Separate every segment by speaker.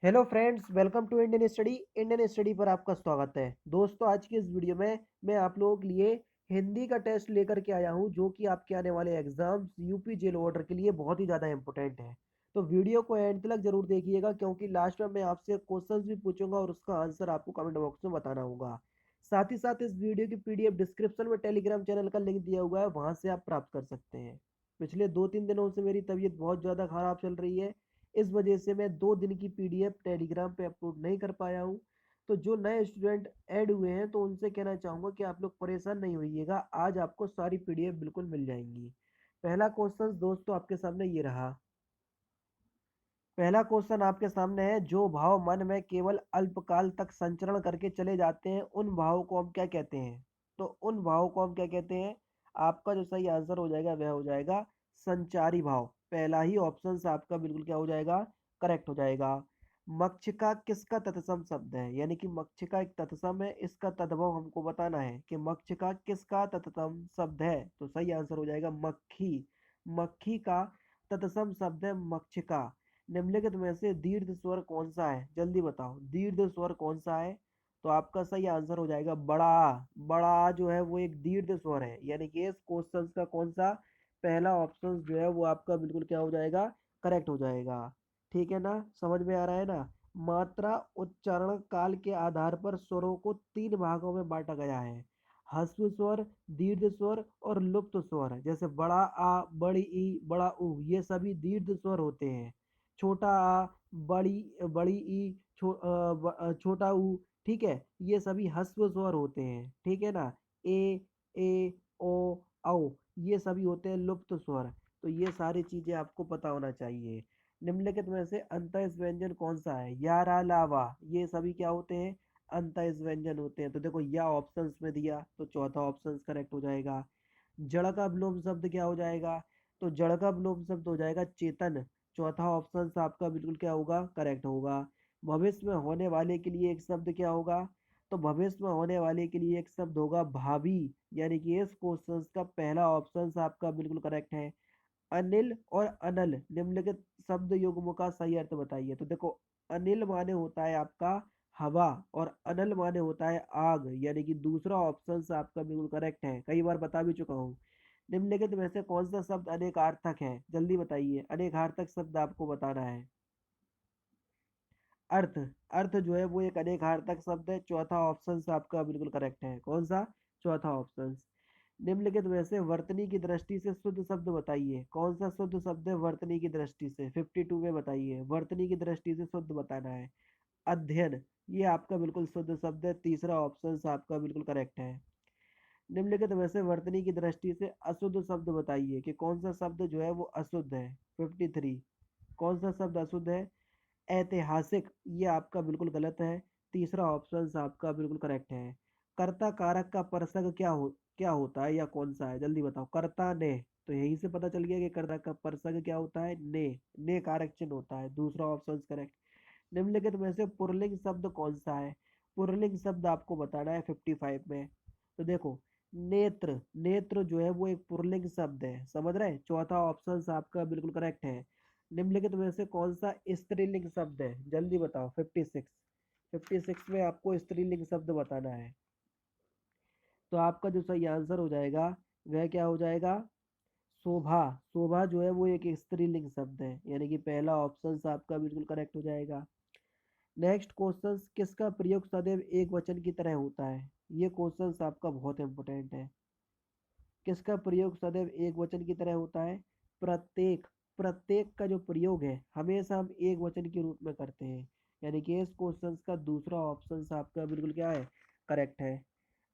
Speaker 1: Hello friends, welcome to Indian study पर आपका स्वागत है। दोस्तों, आज की इस वीडियो में मैं आप लोगों के लिए हिंदी का टेस्ट लेकर के आया हूं, जो कि आपके आने वाले एग्जाम्स यूपी जेल ऑर्डर के लिए बहुत ही ज़्यादा इंपॉर्टेंट है। तो वीडियो को एंड तक जरूर देखिएगा, क्योंकि लास्ट में मैं आपसे क्वेश्चंस भी पूछूंगा और उसका आंसर आपको कमेंट बॉक्स में बताना होगा। साथ ही साथ इस वीडियो की पीडीएफ डिस्क्रिप्शन में टेलीग्राम चैनल का लिंक दिया हुआ है, वहाँ से आप प्राप्त कर सकते हैं। पिछले 2-3 दिनों से मेरी तबीयत बहुत ज़्यादा ख़राब चल रही है। इस वजह से मैं 2 दिन की पीडीएफ टेलीग्राम पे अपलोड नहीं कर पाया हूँ। तो जो नए स्टूडेंट ऐड हुए हैं, तो उनसे कहना चाहूँगा कि आप लोग परेशान नहीं होइएगा, आज आपको सारी पीडीएफ बिल्कुल मिल जाएंगी। पहला क्वेश्चन दोस्तों आपके सामने ये रहा। पहला क्वेश्चन आपके सामने है, जो भाव मन में केवल अल्पकाल तक संचरण करके चले जाते हैं, उन भावों को हम क्या कहते हैं? तो उन भावों को हम क्या कहते हैं? आपका जो सही आंसर हो जाएगा वह हो जाएगा संचारी भाव। पहला ही ऑप्शन आपका बिल्कुल क्या हो जाएगा? करेक्ट हो जाएगा। मक्षिका किसका तत्सम शब्द है? यानी कि मक्षिका एक तत्सम है, इसका तद्भव हमको बताना है कि मक्षिका किसका तत्सम शब्द है। तो सही आंसर हो जाएगा मक्खी। मक्खी का तत्सम शब्द है मक्षिका। निम्नलिखित में से दीर्घ स्वर कौन सा है? जल्दी बताओ, दीर्घ स्वर कौन सा है? तो आपका सही आंसर हो जाएगा बड़ा आ। बड़ा आ जो है वो एक दीर्घ स्वर है, यानी कि इस क्वेश्चन का कौन सा पहला ऑप्शन जो है वो आपका बिल्कुल क्या हो जाएगा? करेक्ट हो जाएगा। ठीक है ना? समझ में आ रहा है ना? मात्रा उच्चारण काल के आधार पर स्वरों को 3 भागों में बांटा गया है। ह्रस्व स्वर, दीर्घ स्वर और लुप्त स्वर। जैसे बड़ा आ, बड़ी ई, बड़ा ऊ, ये सभी दीर्घ स्वर होते हैं। छोटा आ, बड़ी बड़ी ई, छोटा ऊ, ठीक है, ये सभी ह्रस्व स्वर होते हैं। ठीक है ना? ए ओ औ, ये सभी होते हैं लुप्त स्वर। तो ये सारी चीजें आपको पता होना चाहिए। निम्नलिखित में से अंतःस्थ व्यंजन कौन सा है? या रा लावा, ये सभी क्या होते हैं? अंतःस्थ व्यंजन होते हैं। तो देखो, या ऑप्शंस में दिया तो चौथा ऑप्शन करेक्ट हो जाएगा। जड़ का विलोम शब्द क्या हो जाएगा? तो जड़ का विलोम शब्द हो जाएगा चेतन। चौथा ऑप्शन आपका बिल्कुल क्या होगा? करेक्ट होगा। भविष्य में होने वाले के लिए एक शब्द क्या होगा? तो भविष्य में होने वाले के लिए एक शब्द होगा भावी। यानी कि इस क्वेश्चन का पहला ऑप्शन आपका बिल्कुल करेक्ट है। अनिल और अनल निम्नलिखित शब्द युग्म का सही अर्थ बताइए। तो देखो, अनिल माने होता है आपका हवा, और अनल माने होता है आग। यानी कि दूसरा ऑप्शन आपका बिल्कुल करेक्ट है, कई बार बता भी चुका हूँ। निम्नलिखित में से कौन सा शब्द अनेकार्थक है? जल्दी बताइए, अनेकार्थक शब्द आपको बताना है। अर्थ। अर्थ जो है वो एक अनेकार्थक शब्द है। चौथा ऑप्शन आपका बिल्कुल करेक्ट है। कौन सा? चौथा ऑप्शन। निम्नलिखित में से वर्तनी की दृष्टि से शुद्ध शब्द बताइए। कौन सा शुद्ध शब्द है वर्तनी की दृष्टि से? 52 में बताइए, वर्तनी की दृष्टि से शुद्ध बताना है। अध्ययन, ये आपका बिल्कुल शुद्ध शब्द है। तीसरा ऑप्शन आपका बिल्कुल करेक्ट है। निम्नलिखित में से वर्तनी की दृष्टि से अशुद्ध शब्द बताइए कि कौन सा शब्द जो है वो अशुद्ध है। 53, कौन सा शब्द अशुद्ध है? ऐतिहासिक, ये आपका बिल्कुल गलत है। तीसरा ऑप्शन आपका बिल्कुल करेक्ट है। कर्ता कारक का परसग क्या होता है या कौन सा है? जल्दी बताओ। कर्ता ने, तो यहीं से पता चल गया कि कर्ता का परसग क्या होता है? ने कारक चिन्ह होता है। दूसरा ऑप्शन करेक्ट। निम्नलिखित में से पुल्लिंग शब्द कौन सा है? पुल्लिंग शब्द आपको बताना है 55 में। तो देखो, नेत्र। नेत्र जो है वो एक पुल्लिंग शब्द है, समझ रहे हैं? चौथा ऑप्शन आपका बिल्कुल करेक्ट है। निम्नलिखित में से कौन सा स्त्रीलिंग शब्द है? जल्दी बताओ। 56, 56 में आपको स्त्रीलिंग शब्द बताना है। तो आपका जो सही आंसर हो जाएगा वह क्या हो जाएगा? शोभा। शोभा जो है वो एक स्त्रीलिंग शब्द है, यानी कि पहला ऑप्शन आपका बिल्कुल करेक्ट हो जाएगा। नेक्स्ट क्वेश्चन, किसका प्रयोग सदैव एक वचन की तरह होता है? ये क्वेश्चन आपका बहुत इंपॉर्टेंट है। किसका प्रयोग सदैव एक वचन की तरह होता है? प्रत्येक। प्रत्येक का जो प्रयोग है हमेशा हम एक वचन के रूप में करते हैं। यानी कि इस क्वेश्चन का दूसरा ऑप्शन आपका बिल्कुल क्या है? करेक्ट है।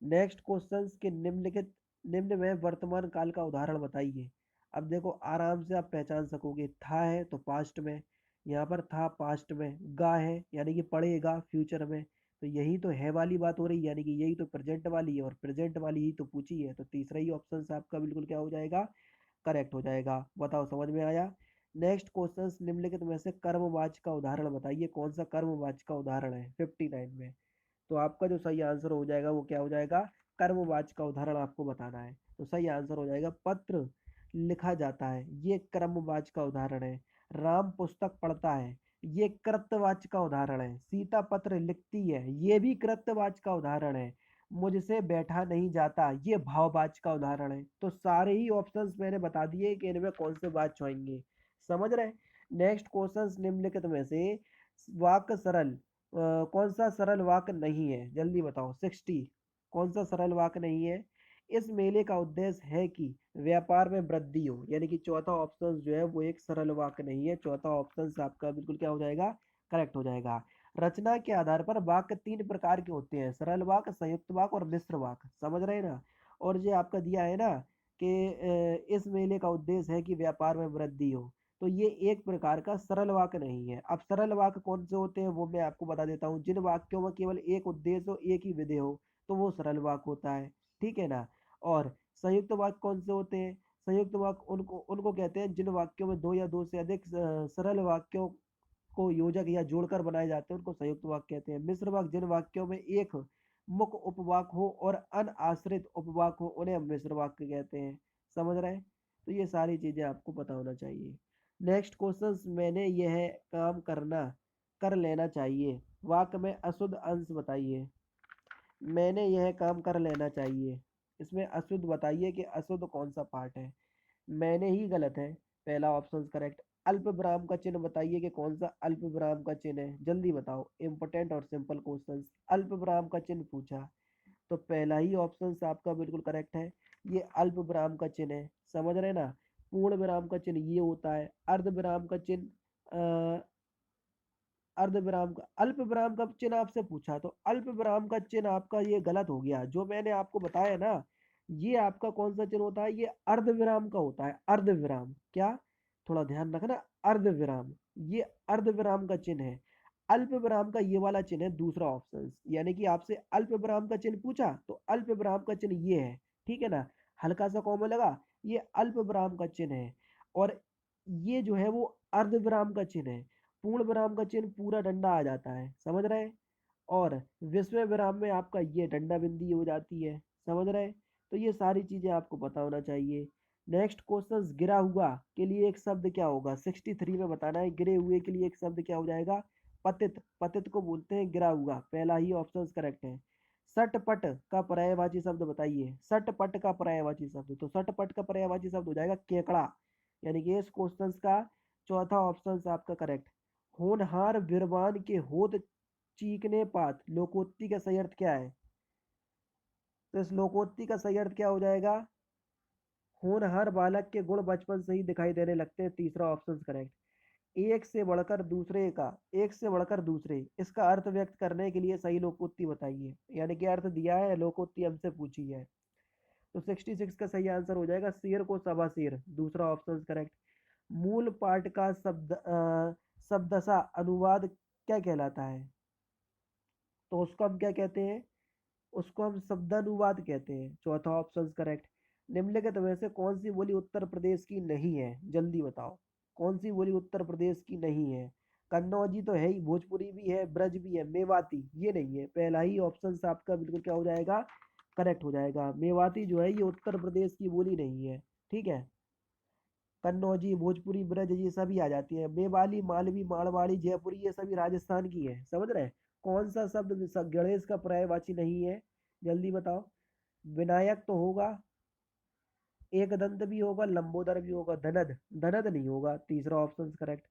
Speaker 1: नेक्स्ट क्वेश्चन के निम्नलिखित निम्न में वर्तमान काल का उदाहरण बताइए। अब देखो, आराम से आप पहचान सकोगे। था है तो पास्ट में, यहाँ पर था पास्ट में। गा है यानी कि पढ़ेगा फ्यूचर में। तो यही तो है वाली बात हो रही है, यानी कि यही तो प्रेजेंट वाली है, और प्रेजेंट वाली ही तो पूछी है। तो तीसरा ही ऑप्शन आपका बिल्कुल क्या हो जाएगा? करेक्ट हो जाएगा। बताओ, समझ में आया? नेक्स्ट क्वेश्चन, निम्नलिखित में से कर्मवाच्य का उदाहरण बताइए। कौन सा कर्मवाच्य का उदाहरण है 59 में? तो आपका जो सही आंसर हो जाएगा वो क्या हो जाएगा? कर्मवाच्य का उदाहरण आपको बताना है। तो सही आंसर हो जाएगा पत्र लिखा जाता है, ये कर्मवाच्य का उदाहरण है। राम पुस्तक पढ़ता है, ये कृत्यवाची का उदाहरण है। सीता पत्र लिखती है, ये भी कृत्यवाची का उदाहरण है। मुझसे बैठा नहीं जाता, ये भाववाची का उदाहरण है। तो सारे ही ऑप्शंस मैंने बता दिए कि इनमें कौन से वाक्य होंगे। समझ रहे? नेक्स्ट क्वेश्चन, निम्नलिखित में से वाक्य सरल कौन सा सरल वाक्य नहीं है, जल्दी बताओ। 60, कौन सा सरल वाक्य नहीं है? इस मेले का उद्देश्य है कि व्यापार में वृद्धि हो, यानी कि चौथा ऑप्शन जो है वो एक सरल वाक्य नहीं है। चौथा ऑप्शन आपका बिल्कुल क्या हो जाएगा, करेक्ट हो जाएगा। रचना के आधार पर वाक्य तीन प्रकार के होते हैं, सरल वाक्य, संयुक्त वाक्य और मिश्र वाक्य। समझ रहे हैं ना? और ये आपका दिया है ना कि इस मेले का उद्देश्य है कि व्यापार में वृद्धि हो, तो ये एक प्रकार का सरल वाक्य नहीं है। अब सरल वाक्य कौन से होते हैं वो मैं आपको बता देता हूँ। जिन वाक्यों में केवल एक उद्देश्य हो, एक ही विधेय हो, तो वो सरल वाक्य होता है। ठीक है ना? और संयुक्त वाक्य कौन से होते हैं? संयुक्त वाक्य उनको उनको कहते हैं जिन वाक्यों में दो या दो से अधिक सरल वाक्यों को योजक या जोड़कर बनाए जाते हैं, उनको संयुक्त वाक्य कहते हैं। मिश्र वाक्य जिन वाक्यों में एक मुख्य उपवाक्य हो और अनाश्रित उपवाक्य हो, उन्हें हम मिश्र वाक्य कहते हैं। समझ रहे हैं? तो ये सारी चीजें आपको पता होना चाहिए। नेक्स्ट क्वेश्चन, मैंने यह काम करना कर लेना चाहिए, वाक्य में अशुद्ध अंश बताइए। मैंने यह काम कर लेना चाहिए, इसमें अशुद्ध बताइए कि अशुद्ध कौन सा पार्ट है। मैंने ही गलत है, पहला ऑप्शन करेक्ट। अल्प विराम का चिन्ह बताइए कि कौन सा अल्प विराम का चिन्ह है, जल्दी बताओ। इंपोर्टेंट और सिंपल क्वेश्चन, अल्प विराम का चिन्ह पूछा, तो पहला ही ऑप्शन आपका बिल्कुल करेक्ट है, ये अल्प विराम का चिन्ह है। समझ रहे ना? पूर्ण विराम का चिन्ह ये होता है, अर्ध विराम का चिन्ह अर्ध विराम का, अल्प विराम का चिन्ह आपसे पूछा, तो अल्प विराम का चिन्ह आपका ये गलत हो गया। जो मैंने आपको बताया ना, ये आपका कौन सा चिन्ह होता है, ये अर्ध विराम का होता है। अर्ध विराम क्या, थोड़ा ध्यान रखना, अर्ध विराम, ये अर्ध विराम का चिन्ह है। अल्प विराम का ये वाला चिन्ह है दूसरा ऑप्शन, यानी कि आपसे अल्प विराम का चिन्ह पूछा तो अल्प विराम का चिन्ह ये है। ठीक है ना? हल्का सा कॉमन लगा, ये अल्प विराम का चिन्ह है। और ये जो है वो अर्ध विराम का चिन्ह है। पूर्ण विराम का चिन्ह पूरा डंडा आ जाता है। समझ रहे हैं? और विस्मय विराम में आपका ये डंडा बिंदी हो जाती है। समझ रहे हैं? तो ये सारी चीजें आपको पता होना चाहिए। नेक्स्ट क्वेश्चन, गिरा हुआ के लिए एक शब्द क्या होगा, 63 में बताना है। गिरे हुए के लिए एक शब्द क्या हो जाएगा, पतित। पतित को बोलते हैं गिरा हुआ, पहला ही ऑप्शन करेक्ट है। सटपट का पर्यायवाची शब्द बताइए, सटपट का पर्यायवाची शब्द, तो सटपट का पर्यायवाची शब्द हो जाएगा केकड़ा, यानी कि इस क्वेश्चन का चौथा ऑप्शन आपका करेक्ट। होनहार बिरबान के होत चीकने पात, लोकोक्ति का सही अर्थ क्या है? तो इस लोकोक्ति का सही अर्थ क्या हो जाएगा, होनहार बालक के गुण बचपन से ही दिखाई देने लगते हैं, तीसरा ऑप्शन करेक्ट। एक से बढ़कर दूसरे का, एक से बढ़कर दूसरे, इसका अर्थ व्यक्त करने के लिए सही लोकोक्ति बताइए, यानी कि अर्थ दिया है, लोकोक्ति हमसे पूछी है। तो 66 का सही आंसर हो जाएगा शेर को सवा शेर, दूसरा ऑप्शन करेक्ट। मूल पाठ का शब्दशः अनुवाद क्या कहलाता है? तो उसको हम क्या कहते हैं, उसको हम शब्दानुवाद कहते हैं, चौथा ऑप्शन करेक्ट। निम्नलिखित में से कौन सी बोली उत्तर प्रदेश की नहीं है, जल्दी बताओ। कौन सी बोली उत्तर प्रदेश की नहीं है? कन्नौजी तो है ही, भोजपुरी भी है, ब्रज भी है, मेवाती ये नहीं है। पहला ही ऑप्शन आपका बिल्कुल क्या हो जाएगा, करेक्ट हो जाएगा। मेवाती जो है ये उत्तर प्रदेश की बोली नहीं है। ठीक है? कन्नौजी, भोजपुरी, ब्रज ये सभी आ जाती है। मेवाली, मालवी, मारवाड़ी, जयपुरी ये सभी राजस्थान की है। समझ रहे हैं? कौन सा शब्द गणेश का पर्यायवाची नहीं है, जल्दी बताओ। विनायक तो होगा, एक दंत भी होगा, लंबोदर भी होगा, धनद, धनद नहीं होगा, तीसरा ऑप्शन करेक्ट।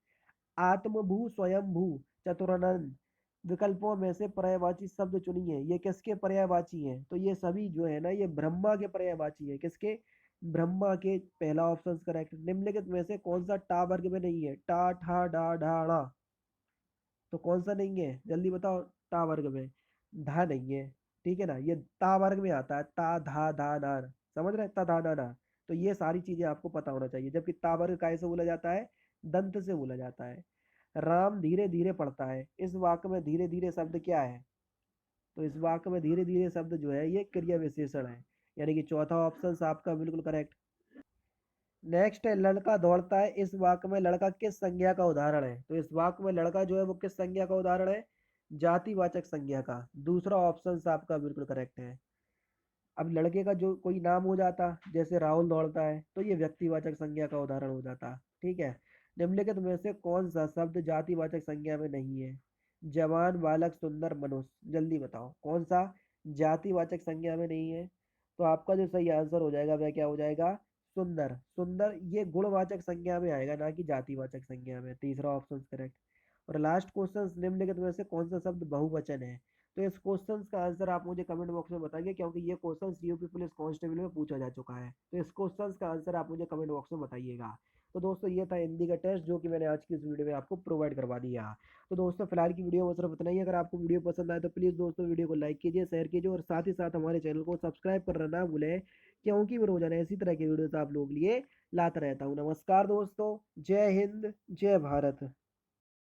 Speaker 1: आत्मभू, स्वयंभू, चतुरानंद, विकल्पों में से पर्यायवाची शब्द चुनिए, ये किसके पर्यायवाची हैं? तो ये सभी जो है ना ये ब्रह्मा के पर्यायवाची है। किसके? ब्रह्मा के, पहला ऑप्शन करेक्ट। निम्नलिखित में से कौन सा टा वर्ग में नहीं है, टा ठा डा ढा ड़ा, तो कौन सा नहीं है, जल्दी बताओ। टा वर्ग में धा नहीं है। ठीक है ना? ये ता वर्ग में आता है, ता धा धा नार, समझ रहे हैं? ता धा ना ना, तो ये सारी चीजें आपको पता होना चाहिए। जबकि ता वर्ग काय से बोला जाता है, दंत से बोला जाता है। राम धीरे धीरे पढ़ता है, इस वाक्य में धीरे धीरे शब्द क्या है? तो इस वाक्य में धीरे धीरे शब्द जो है ये क्रिया विशेषण है, यानी कि चौथा ऑप्शन आपका बिल्कुल करेक्ट। नेक्स्ट है लड़का दौड़ता है, इस वाक्य में लड़का किस संज्ञा का उदाहरण है? तो इस वाक्य में लड़का जो है वो किस संज्ञा का उदाहरण है? जातिवाचक संज्ञा का, दूसरा ऑप्शन आपका बिल्कुल करेक्ट है। अब लड़के का जो कोई नाम हो जाता, जैसे राहुल दौड़ता है, तो ये व्यक्तिवाचक संज्ञा का उदाहरण हो जाता। ठीक है? निम्नलिखित में से कौन सा शब्द जातिवाचक संज्ञा में नहीं है? जवान, बालक, सुंदर, मनुष्य। जल्दी बताओ कौन सा जातिवाचक संज्ञा में नहीं है? तो आपका जो सही आंसर हो जाएगा वह क्या हो जाएगा? सुंदर। सुंदर ये गुणवाचक संज्ञा में आएगा, ना कि जातिवाचक संज्ञा में। तीसरा ऑप्शन करेक्ट। और लास्ट क्वेश्चन, निम्नलिखित में से कौन सा शब्द बहुवचन है? तो इस क्वेश्चन का आंसर आप मुझे कमेंट बॉक्स में बताइए, क्योंकि ये क्वेश्चन यूपी पुलिस कांस्टेबल में पूछा जा चुका है। तो इस क्वेश्चन का आंसर आप मुझे कमेंट बॉक्स में बताइएगा। तो दोस्तों ये था हिंदी का टेस्ट, जो कि मैंने आज की इस वीडियो में आपको प्रोवाइड करवा दिया। तो दोस्तों फिलहाल की वीडियो में सिर्फ इतना ही। अगर आपको वीडियो पसंद आए तो प्लीज़ दोस्तों वीडियो को लाइक कीजिए, शेयर कीजिए और साथ ही साथ हमारे चैनल को सब्सक्राइब करना ना भूलें, क्योंकि मैं रोजाना इसी तरह की वीडियोस आप लोगों के लिए लाता रहता हूँ। नमस्कार दोस्तों, जय हिंद, जय भारत।